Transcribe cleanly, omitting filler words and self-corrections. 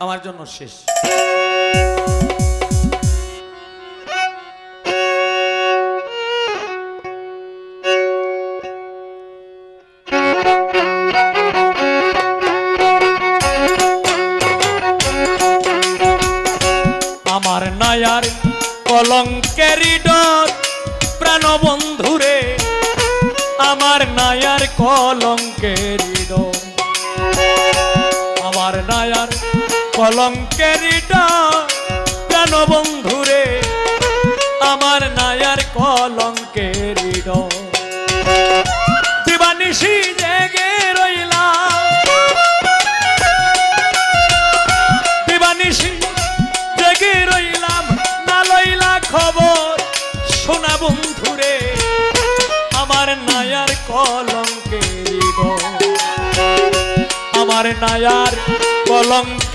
আমার জন্য শেষ। আমার নায়ার কলঙ্কেরি ডর প্রাণবন্ধুরে, আমার নায়ার কলঙ্কেরি ডর, আমার নায়ার কলঙ্কেরি ডর প্রাণবন্ধুরে, আমার নায়ার কলঙ্কেরি ডর। দিবানিশি জেগে রইলাম, দিবানিশি জেগে রইলাম, না লইলা খবর সোনা বন্ধুরে, আমার নায়ার কলঙ্কেরি ডর, আমার নায়ার কলঙ্ক